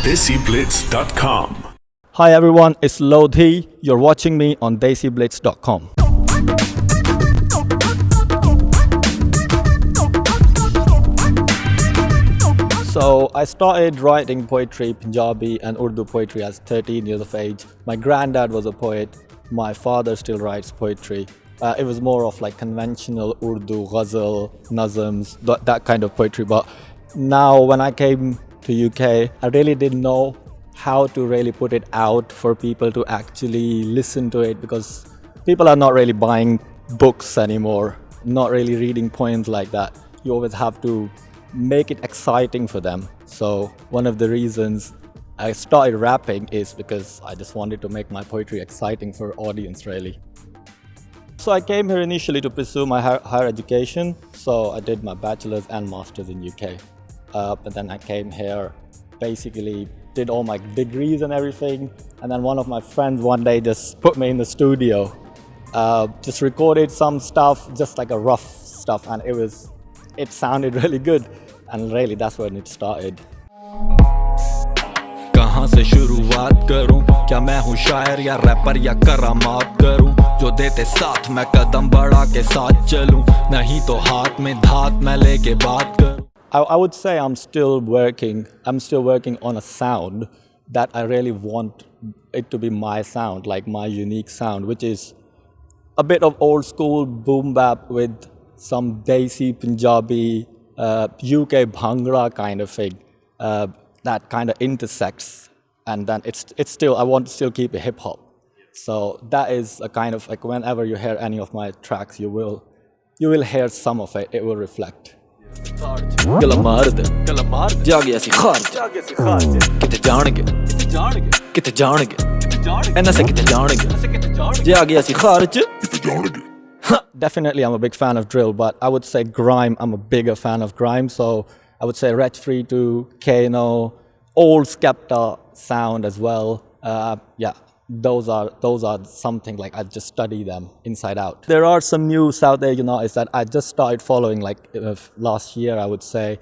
DESIblitz.com. Hi everyone, it's Lodhi. You're watching me on DESIblitz.com. So I started writing poetry, Punjabi and Urdu poetry as 13 years of age. My granddad was a poet. My father still writes poetry. It was more of like conventional Urdu, ghazal, nazms, that kind of poetry. But now when I came to UK, I really didn't know how to really put it out for people to actually listen to it, because people are not really buying books anymore, not really reading poems like that. You always have to make it exciting for them. So one of the reasons I started rapping is because I just wanted to make my poetry exciting for audience really. So I came here initially to pursue my higher education. So I did my bachelor's and master's in UK. But then I came here, basically did all my degrees and everything. And then one of my friends one day just put me in the studio, just recorded some stuff, just like a rough stuff. And it sounded really good. And really that's when it started. कहाँ से शुरुआत करूं, क्या मैं हूँ शायर या wrapper या करामात करूं, जो देते साथ मैं कदम बढ़ा के साथ चलूं, नहीं तो हाथ में धात मैं लेके बात करूं. I would say I'm still working on a sound that I really want it to be my sound, like my unique sound, which is a bit of old school boom bap with some Desi Punjabi, UK Bhangra kind of thing, that kind of intersects. And then I want to still keep it hip hop. So that is a kind of like, whenever you hear any of my tracks, you will hear some of it. It will reflect. गला मार दे जागे ऐसी खार किते जानेंगे इन्ना से किते जानेंगे जागे ऐसी खार Definitely I'm a big fan of drill, but I would say grime, I'm a bigger fan of grime. So I would say Wretch 3-2, Kano, old Skepta sound as well. Yeah, those are something like I just study them inside out. There are some new South Asian artists that I just started following like last year, I would say.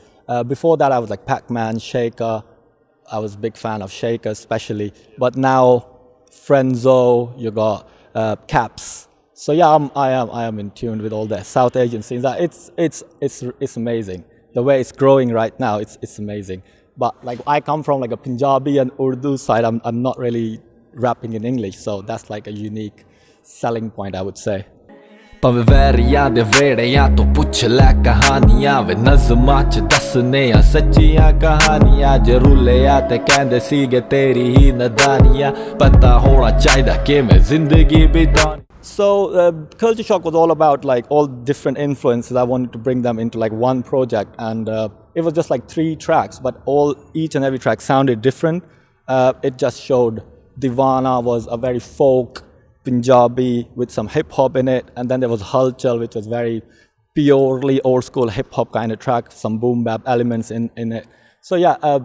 Before that I was like Pac-Man, Shaker. I was a big fan of Shaker especially. But now Frenzo, you got Caps. So yeah, I am in tune with all the South Asian scenes. It's amazing. The way it's growing right now, it's amazing. But like I come from like a Punjabi and Urdu side, I'm not really rapping in English, so that's like a unique selling point, I would say. ਭਾਵੇਂ ਵੈਰੀਆਂ ਦੇ ਵੇੜਿਆਂ ਤੋਂ ਪੁੱਛ ਲੈ ਕਹਾਣੀਆਂ ਵੇ ਨਜ਼ਮਾਂ ਚ ਦੱਸਨੇ ਆ ਸੱਚੀਆਂ ਕਹਾਣੀਆਂ ਜੇ ਰੁੱਲਿਆ ਤੇ ਕਹਿੰਦੇ ਸੀਗੇ ਤੇਰੀ ਹੀ ਨਦਾਨੀਆਂ ਪਤਾ ਹੋਣਾ ਚਾਹੀਦਾ ਕਿ ਮੈਂ ਜ਼ਿੰਦਗੀ ਬਿਤਾਉਣੀ. So Culture Shock was all about like all different influences. I wanted to bring them into like one project, and it was just like 3 tracks, but each and every track sounded different. It just showed Divana was a very folk Punjabi with some hip hop in it, and then there was Halchal, which was very purely old school hip hop kind of track, some boom bap elements in it. So yeah,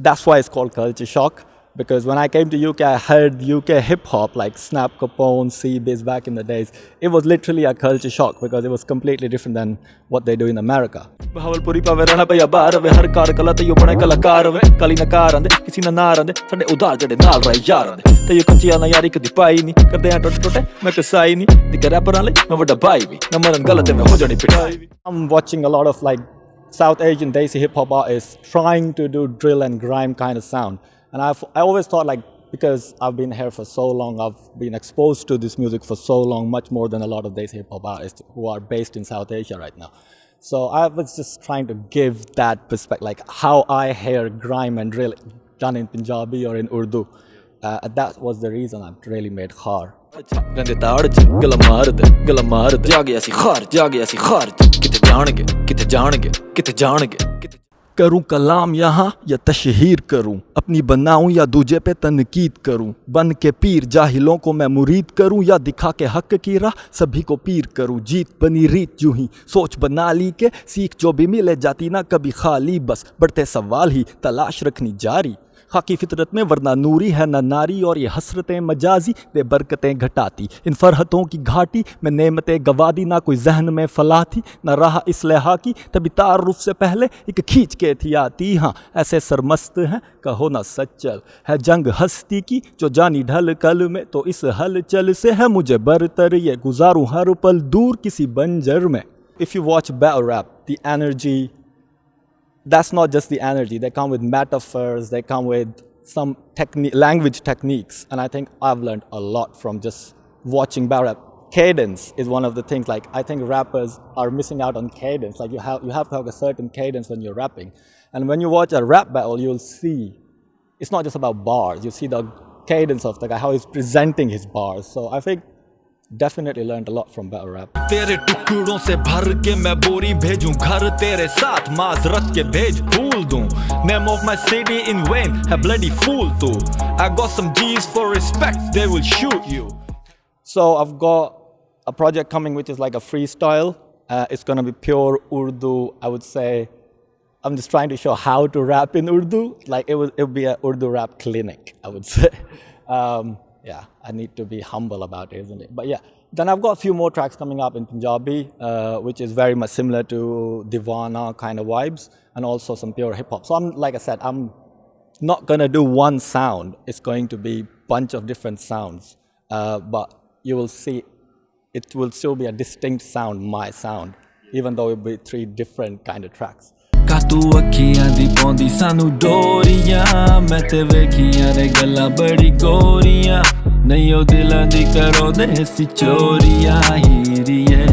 that's why it's called Culture Shock, because when I came to UK, I heard UK hip hop like Snap Capone, C-Biz back in the days. It was literally a culture shock because it was completely different than what they do in America. ਬਹਾਵਲਪੁਰੀ ਪਾਵੇ ਰਹਿਣਾ ਪਿਆ ਬਾਹਰ ਵੇ ਹਰ ਕਾਰ ਕਲਾ ਤੇ ਯੋ ਬਣੇ ਕਲਾਕਾਰ ਵੇ ਕਲੀ ਨਾ ਕਾਰ ਆਂਦੇ ਕਿਸੇ ਨਾ ਨਾਰ ਆਂਦੇ ਸਾਡੇ ਉਧਾਰ ਜਿਹੜੇ ਨਾਲ ਰਹੇ ਯਾਰ ਆਂਦੇ ਤੇ ਯੋ ਕੱਚੀਆਂ ਨਾ ਯਾਰੀ ਕਦੀ ਪਾਈ ਨਹੀਂ ਕਰਦੇ ਆ ਟੁੱਟ ਟੁੱਟੇ ਮੈਂ ਕਸਾਈ ਨਹੀਂ ਦਿਕ ਰੈਪਰਾਂ ਲਈ ਮੈਂ ਵੱਡਾ ਭਾਈ ਵੀ ਨਾ ਮਰਨ ਗਲਤ ਮੈਂ ਹੋ ਜਾਣੀ ਪਿਟਾਈ ਵੀ. I'm watching a lot of like South Asian Desi hip hop artists trying to do drill and grime kind of sound, and I always thought like, because I've been here for so long, I've been exposed to this music for so long, much more than a lot of Desi hip hop artists who are based in South Asia right now. So I was just trying to give that perspective, like how I hear grime and drill done in Punjabi or in Urdu. That was the reason I really made Khar. ਗੰਦੇ ਤਾੜ ਚ ਗਲਾ ਮਾਰ ਦੇ ਜਾਗੇ ਅਸੀਂ ਖਾਰ ਕਿਤੇ ਜਾਣਗੇ करूं कलाम यहाँ या तशहीर करूं अपनी बनाऊं या दूजे पे तनकीद करूं बन के पीर जाहिलों को मैं मुरीद करूं या दिखा के हक की राह सभी को पीर करूं जीत बनी रीत यूं ही सोच बना ली के सीख जो भी मिले जाती ना कभी खाली बस बढ़ते सवाल ही तलाश रखनी जारी खाकी फितरत में वरना नूरी है न नारी और ये हसरतें मजाजी दे बरकतें घटाती इन फरहतों की घाटी में नेमतें गवा दी ना कोई जहन में फलाह थी न रहा इसलहा की तभी तारुफ से पहले एक खींच के थी आती हाँ ऐसे सरमस्त हैं कहो ना सच्चल है जंग हस्ती की जो जानी ढल कल में तो इस हलचल से है मुझे बरतर ये गुजारूं हर पल दूर किसी बंजर में. If you watch battle rap, the energy, that's not just the energy. They come with metaphors, they come with some language techniques. And I think I've learned a lot from just watching battle rap. Cadence is one of the things, like I think rappers are missing out on cadence. Like you have to have a certain cadence when you're rapping. And when you watch a rap battle, you'll see, it's not just about bars. You see the cadence of the guy, how he's presenting his bars. So I think definitely learned a lot from battle rap. तेरे टुकड़ों से भर के मैं बोरी भेजूं घर तेरे साथ माजरत के भेज भूल दूं name of my city in vain है bloody fool too I got some G's for respect they will shoot you. So I've got a project coming which is like a freestyle. It's going to be pure Urdu. I would say I'm just trying to show how to rap in Urdu. Like it would be an Urdu rap clinic, I would say. Yeah, I need to be humble about it, isn't it? But yeah, then I've got a few more tracks coming up in Punjabi, which is very much similar to Divana kind of vibes, and also some pure hip hop. So like I said, I'm not gonna do one sound. It's going to be a bunch of different sounds, but you will see it will still be a distinct sound, my sound, even though it will be 3 different kind of tracks. तू अखियां दी पौंदी सानू डोरियां मैं ते वेखियां रे गल्लां बड़ी गोरियां नहीं ओ दिलां दी करो देसी चोरियां हीरिए.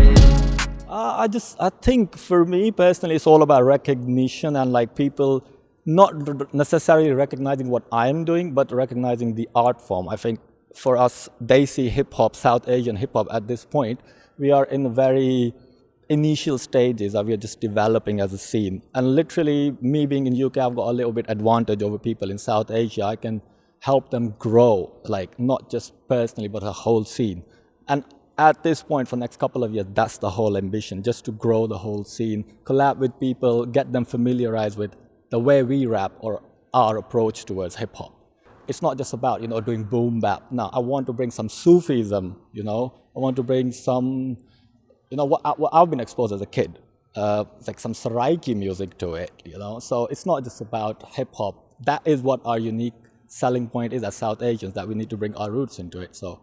I think for me personally it's all about recognition and like people not necessarily recognizing what I'm doing but recognizing the art form. I think for us Desi hip hop, South Asian hip hop at this point, we are in very initial stages of we are just developing as a scene. And literally, me being in UK, I've got a little bit advantage over people in South Asia. I can help them grow, like not just personally, but a whole scene. And at this point, for the next couple of years, that's the whole ambition, just to grow the whole scene, collab with people, get them familiarized with the way we rap or our approach towards hip hop. It's not just about, doing boom bap. No, I want to bring some Sufism, I want to bring some, what I've been exposed as a kid, like some Saraiki music to it, So it's not just about hip hop. That is what our unique selling point is as South Asians, that we need to bring our roots into it. So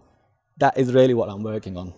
that is really what I'm working on.